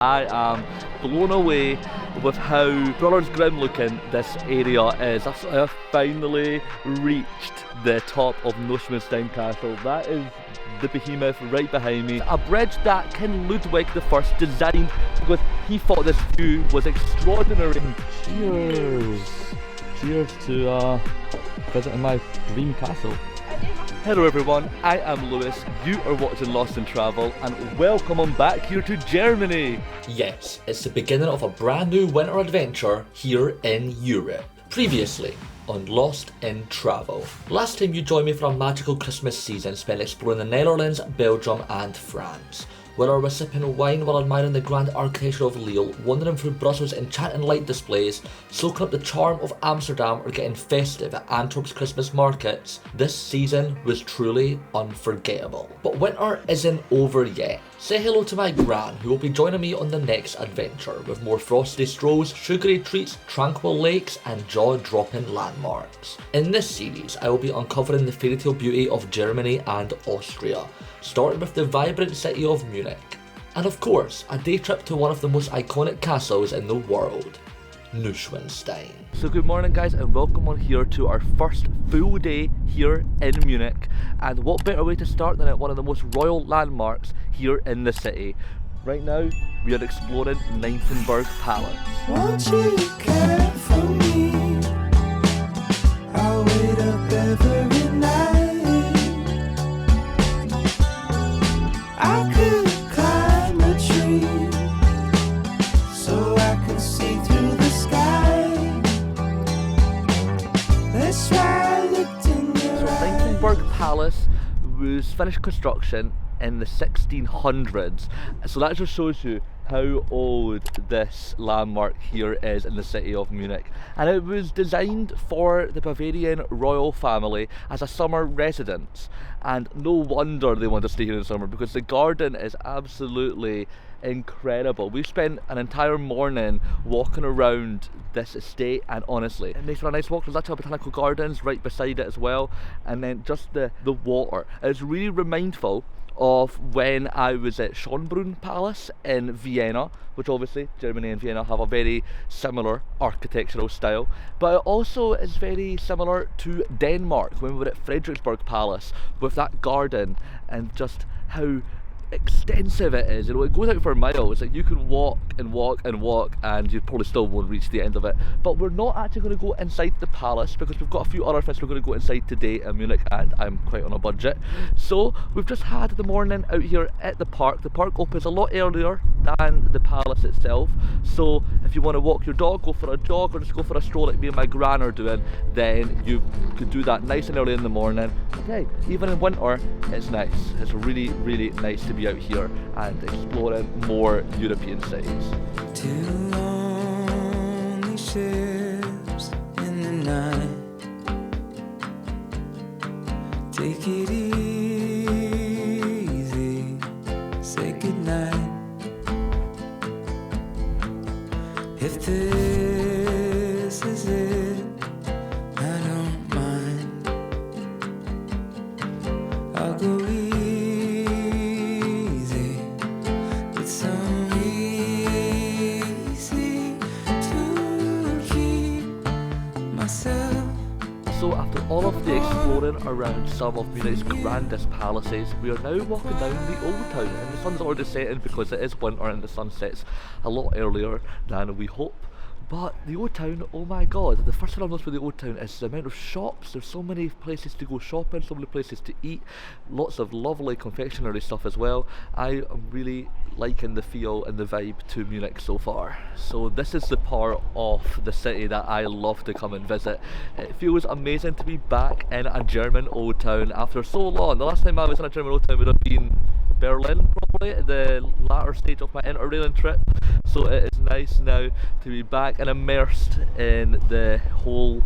I am blown away with how Brothers Grimm looking this area is. I have finally reached the top of Neuschwanstein Castle. That is the behemoth right behind me. A bridge that King Ludwig I designed because he thought this view was extraordinary. Cheers! Cheers to visiting my dream castle. Hello everyone, I am Lewis, you are watching Lost in Travel, and welcome on back here to Germany! Yes, it's the beginning of a brand new winter adventure here in Europe. Previously on Lost in Travel. Last time you joined me for a magical Christmas season spent exploring the Netherlands, Belgium and France, where I was sipping wine while admiring the grand architecture of Lille, wandering through Brussels' enchanting light displays, soaking up the charm of Amsterdam, or getting festive at Antwerp's Christmas markets. This season was truly unforgettable. But winter isn't over yet. Say hello to my gran, who will be joining me on the next adventure with more frosty strolls, sugary treats, tranquil lakes and jaw-dropping landmarks. In this series, I will be uncovering the fairy tale beauty of Germany and Austria, starting with the vibrant city of Munich, and of course, a day trip to one of the most iconic castles in the world, Neuschwanstein. So good morning guys, and welcome on here to our first full day here in Munich. And what better way to start than at one of the most royal landmarks here in the city. Right now, we are exploring Nymphenburg Palace. Won't you care for me? I'll wait up every night. I could climb a tree so I can see through the sky. That's why I looked in your eyes. Nymphenburg Palace was finished construction in the 1600s, so that just shows you how old this landmark here is in the city of Munich. And it was designed for the Bavarian royal family as a summer residence, and no wonder they want to stay here in the summer because the garden is absolutely incredible. We spent an entire morning walking around this estate, and honestly, it makes for a nice walk. There's actually botanical gardens right beside it as well, and then just the water. It's really remindful of when I was at Schönbrunn Palace in Vienna, which obviously Germany and Vienna have a very similar architectural style, but it also is very similar to Denmark when we were at Frederiksborg Palace with that garden and just how extensive it is. You know, it goes out for miles. Like, you can walk and walk and walk and you probably still won't reach the end of it. But we're not actually going to go inside the palace because we've got a few other things we're going to go inside today in Munich, and I'm quite on a budget. So we've just had the morning out here at the park. The park opens a lot earlier than the palace itself, so if you want to walk your dog, go for a jog, or just go for a stroll like me and my gran are doing, then you can do that nice and early in the morning. Okay, even in winter it's nice. It's really, really nice to be out here and exploring more European cities. Two lonely ships in the night. Take it easy, say goodnight. If this is it, I don't mind. I'll go easy. It's so easy to keep myself. So after all of the exploring around some of Munich's grandest palaces, we are now walking down the Old Town, and the sun's already setting because it is winter and the sun sets a lot earlier than we hope. But the Old Town, oh my god, the first thing I've noticed with the Old Town is the amount of shops. There's so many places to go shopping, so many places to eat, lots of lovely confectionery stuff as well. I am really liking the feel and the vibe to Munich so far. So this is the part of the city that I love to come and visit. It feels amazing to be back in a German Old Town after so long. The last time I was in a German Old Town would have been Berlin, probably at the latter stage of my interrailing trip. So it is nice now to be back and immersed in the whole,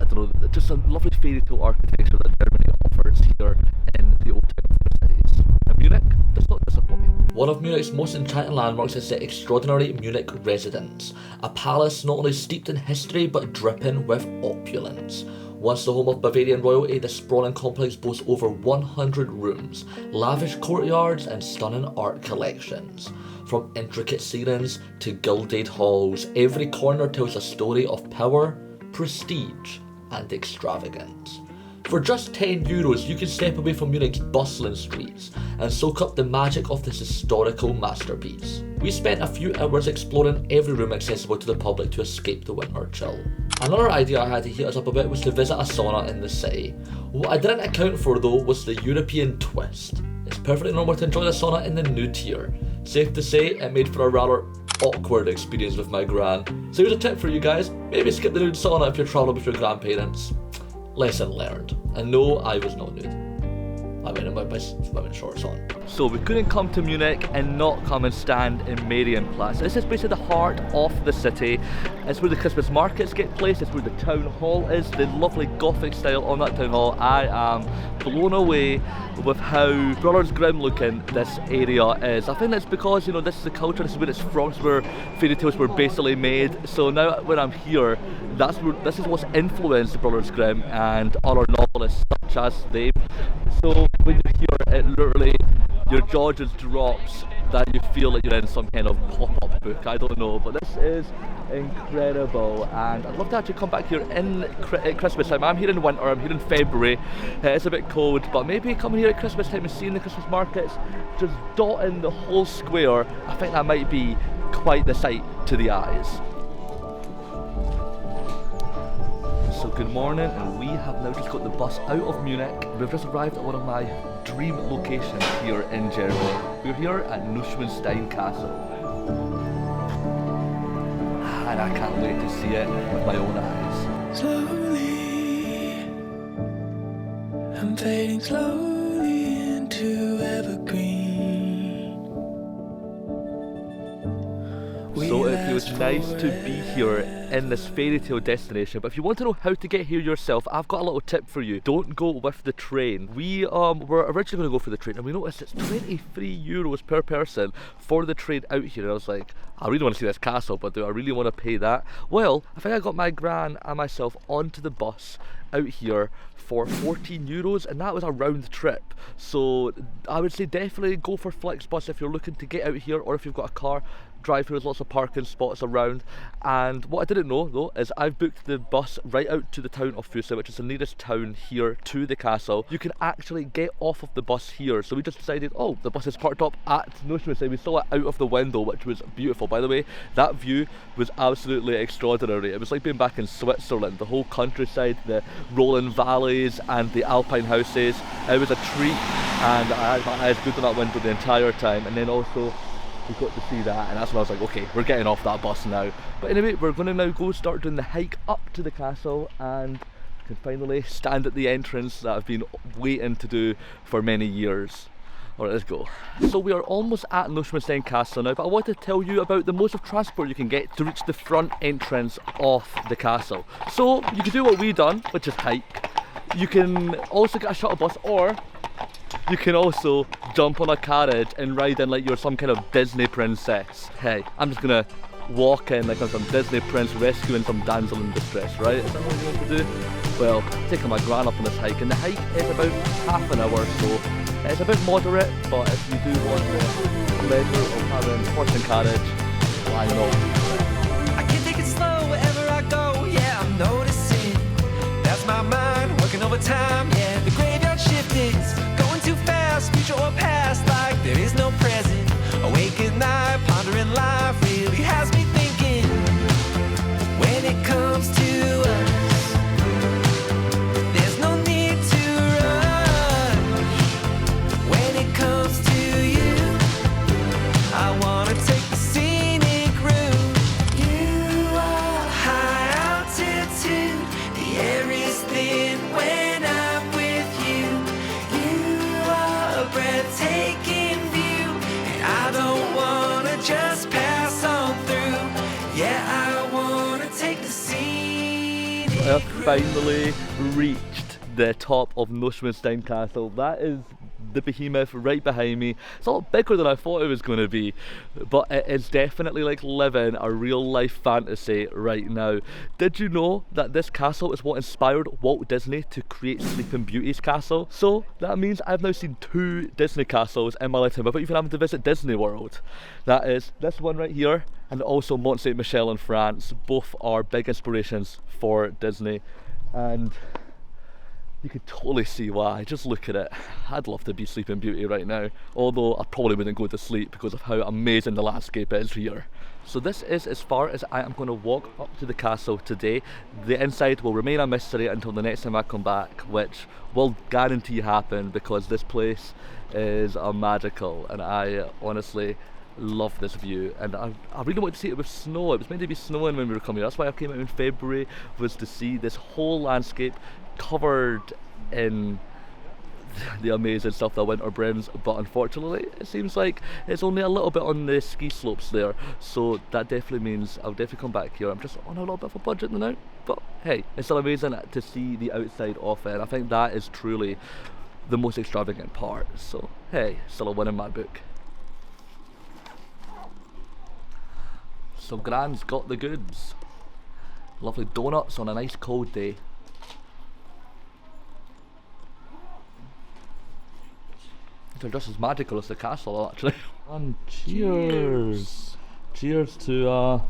I don't know, just a lovely fairy tale architecture that Germany offers here in the Old Town cities. And Munich does not disappoint. One of Munich's most enchanting landmarks is the extraordinary Munich Residenz, a palace not only steeped in history but dripping with opulence. Once the home of Bavarian royalty, the sprawling complex boasts over 100 rooms, lavish courtyards and stunning art collections. From intricate ceilings to gilded halls, every corner tells a story of power, prestige and extravagance. For just €10, you can step away from Munich's bustling streets and soak up the magic of this historical masterpiece. We spent a few hours exploring every room accessible to the public to escape the winter chill. Another idea I had to heat us up a bit was to visit a sauna in the city. What I didn't account for though was the European twist. It's perfectly normal to enjoy the sauna in the nude here. Safe to say, it made for a rather awkward experience with my gran. So here's a tip for you guys, maybe skip the nude sauna if you're travelling with your grandparents. Lesson learned. And no, I was not nude. I went in with my swimming shorts on. So we couldn't come to Munich and not come and stand in Marienplatz. This is basically the heart of the city. It's where the Christmas markets get placed, it's where the town hall is, the lovely Gothic style on that town hall. I am blown away with how Brothers Grimm looking this area is. I think that's because, you know, this is the culture, this is where it's from, this is where fairy tales were basically made. So now when I'm here, this is what's influenced Brothers Grimm and other novelists such as them. So when you hear it, literally your jaw just drops, that you feel like you're in some kind of pop-up book, I don't know, but this is incredible and I'd love to actually come back here in at Christmas time. I'm here in winter, I'm here in February, it's a bit cold, but maybe coming here at Christmas time and seeing the Christmas markets just dotting the whole square, I think that might be quite the sight to the eyes. So good morning, and we have now just got the bus out of Munich. We've just arrived at one of my dream locations here in Germany. We're here at Neuschwanstein Castle. And I can't wait to see it with my own eyes. Slowly, I'm fading slowly into evergreen. So it feels nice to be here in this fairy tale destination, but if you want to know how to get here yourself, I've got a little tip for you. Don't go with the train. We were originally going to go for the train and we noticed it's €23 per person for the train out here, and I was like, I really want to see this castle, but do I really want to pay that? Well, I think I got my gran and myself onto the bus out here for €14, and that was a round trip. So I would say definitely go for Flixbus if you're looking to get out here, or if you've got a car, drive through, there's lots of parking spots around. And what I didn't know though is I've booked the bus right out to the town of Füssen, which is the nearest town here to the castle. You can actually get off of the bus here, so we just decided, oh, the bus is parked up at Neuschwanstein. We saw it out of the window, which was beautiful. By the way, that view was absolutely extraordinary. It was like being back in Switzerland, the whole countryside, the rolling valleys and the alpine houses. It was a treat, and I had my eyes glued on that window the entire time. And then also we got to see that, and that's when I was like, okay, we're getting off that bus now. But anyway, we're going to now go start doing the hike up to the castle, and can finally stand at the entrance that I've been waiting to do for many years. Alright, let's go. So we are almost at Neuschwanstein Castle now, but I want to tell you about the modes of transport you can get to reach the front entrance of the castle. So you can do what we've done, which is hike. You can also get a shuttle bus, or you can also jump on a carriage and ride in like you're some kind of Disney princess. Hey, I'm just gonna walk in like I'm some Disney prince rescuing some damsel in distress, right? Is that what you want to do? Well, taking my gran up on this hike, and the hike is about half an hour, so it's a bit moderate, but if you do want the pleasure of having horse and carriage, why not? I can take it slow wherever I go, yeah, I'm noticing. That's my mind working overtime, yeah. The graveyard shift is going too fast, future or past, like there is no present. Awake at night, pondering life, really has me thinking. When it comes to us, there's no need to rush. When it comes to you, I wanna take the scenic route. You are high altitude, the air is thin when I'm with you. You are a breathtaking view, and I don't wanna just pass on through. Yeah, I wanna take the scenic I have finally reached the top of Neuschwanstein Castle. That is the behemoth right behind me. It's a lot bigger than I thought it was going to be, but it is definitely like living a real life fantasy right now. Did you know that this castle is what inspired Walt Disney to create Sleeping Beauty's castle? So that means I've now seen 2 Disney castles in my lifetime without even having to visit Disney World. That is this one right here, and also Mont Saint Michel in France. Both are big inspirations for Disney, and you can totally see why. Just look at it. I'd love to be Sleeping Beauty right now, although I probably wouldn't go to sleep because of how amazing the landscape is here. So this is as far as I am going to walk up to the castle today. The inside will remain a mystery until the next time I come back, which will guarantee happen because this place is magical, and I honestly love this view, and I really wanted to see it with snow. It was meant to be snowing when we were coming here. That's why I came out in February, was to see this whole landscape covered in the amazing stuff that winter brings, but unfortunately it seems like it's only a little bit on the ski slopes there, so that definitely means I'll definitely come back here. I'm just on a little bit of a budget now, but hey, it's still amazing to see the outside of it, and I think that is truly the most extravagant part, so hey, still a win in my book. So Gran's got the goods. Lovely donuts on a nice cold day. They're just as magical as the castle, actually. And cheers! Cheers to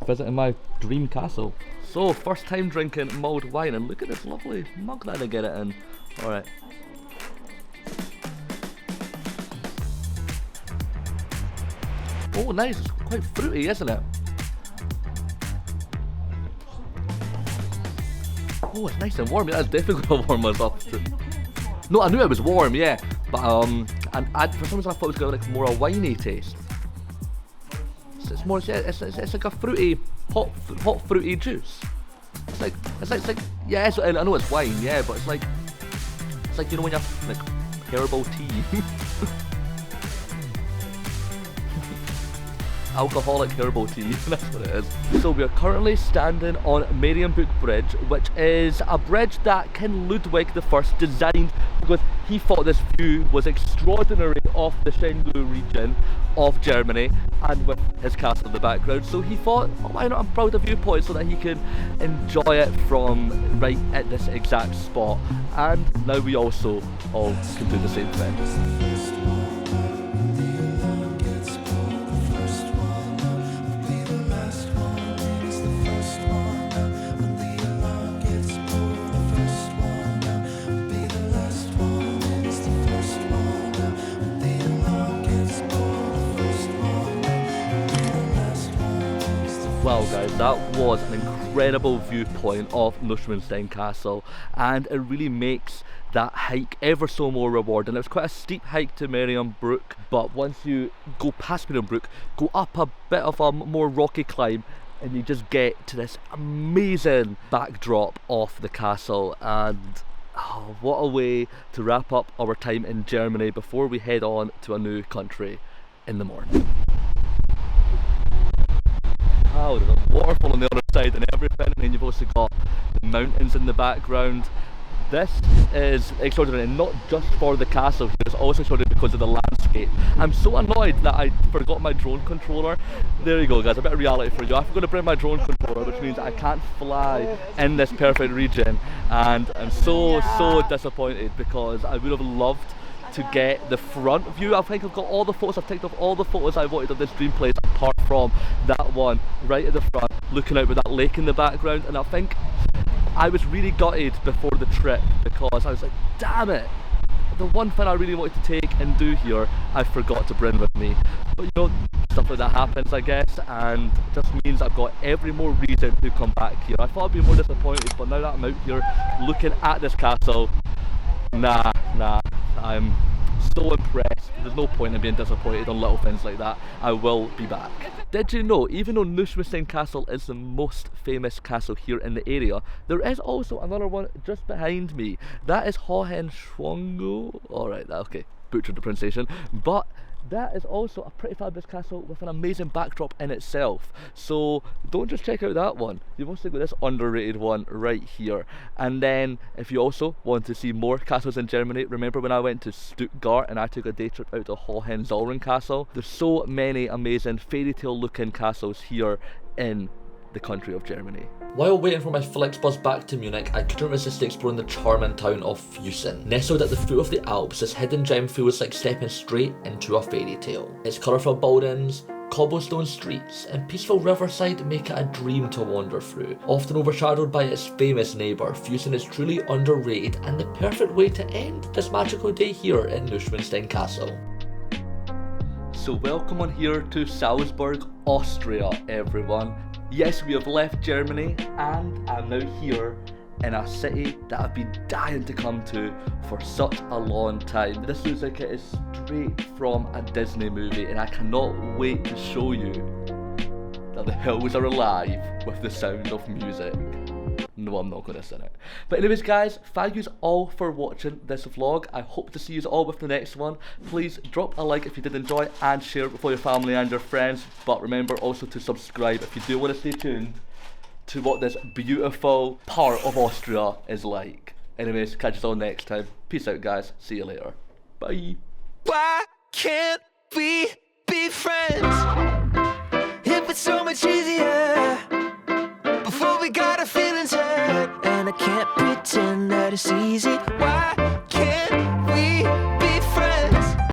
visiting my dream castle. So, first time drinking mulled wine, and look at this lovely mug that I get it in. Alright. Oh, nice. It's quite fruity, isn't it? Oh, it's nice and warm. Yeah, that's definitely going to warm us up. No, I knew it was warm, yeah. But, and for some reason I thought it was going to like more a winey taste. It's more, it's like a fruity, hot fruity juice. It's like, yeah, I know it's wine, yeah, but it's like, you know when you have like herbal tea. Alcoholic herbal tea, that's what it is. So we are currently standing on Marienburg Bridge, which is a bridge that King Ludwig I designed because he thought this view was extraordinary of the Shengu region of Germany, and with his castle in the background. So he thought, oh, why not a prouder viewpoint so that he can enjoy it from right at this exact spot. And now we also all can do the same thing. Wow guys, that was an incredible viewpoint of Neuschwanstein Castle, and it really makes that hike ever so more rewarding. It was quite a steep hike to Marienburg, but once you go past Marienburg, go up a bit of a more rocky climb, and you just get to this amazing backdrop of the castle. And oh, what a way to wrap up our time in Germany before we head on to a new country in the morning. Oh, there's a waterfall on the other side and everything, and then you've also got the mountains in the background. This is extraordinary, and not just for the castle here, it's also extraordinary because of the landscape. I'm so annoyed that I forgot my drone controller. There you go guys, a bit of reality for you. I forgot to bring my drone controller, which means I can't fly in this perfect region, and I'm so disappointed because I would have loved to get the front view. I think I've got all the photos, I've taken off all the photos I wanted of this dream place apart from that one right at the front, looking out with that lake in the background. And I think I was really gutted before the trip because I was like, damn it, the one thing I really wanted to take and do here, I forgot to bring with me. But you know, stuff like that happens, I guess, and it just means I've got every more reason to come back here. I thought I'd be more disappointed, but now that I'm out here looking at this castle, nah, I'm so impressed. There's no point in being disappointed on little things like that. I will be back. Did you know, even though Neuschwanstein Castle is the most famous castle here in the area, there is also another one just behind me. That is Hohenschwangau. Alright, okay, butchered the pronunciation. But that is also a pretty fabulous castle with an amazing backdrop in itself. So don't just check out that one, you've also got this underrated one right here. And then if you also want to see more castles in Germany, remember when I went to Stuttgart and I took a day trip out to Hohenzollern Castle? There's so many amazing fairy tale looking castles here in the country of Germany. While waiting for my Flixbus back to Munich, I couldn't resist exploring the charming town of Füssen. Nestled at the foot of the Alps, this hidden gem feels like stepping straight into a fairy tale. Its colourful buildings, cobblestone streets and peaceful riverside make it a dream to wander through. Often overshadowed by its famous neighbour, Füssen is truly underrated and the perfect way to end this magical day here in Neuschwanstein Castle. So welcome on here to Salzburg, Austria, everyone. Yes, we have left Germany and I'm now here in a city that I've been dying to come to for such a long time. This looks like it is straight from a Disney movie and I cannot wait to show you that the hills are alive with the sound of music. No, I'm not going to sing it. But anyways guys, thank you all for watching this vlog. I hope to see you all with the next one. Please drop a like if you did enjoy and share it with all your family and your friends. But remember also to subscribe if you do want to stay tuned to what this beautiful part of Austria is like. Anyways, catch us all next time. Peace out guys, see you later. Bye. Why can't we be friends? If it's so much easier before we got our feelings hurt, and I can't pretend that it's easy. Why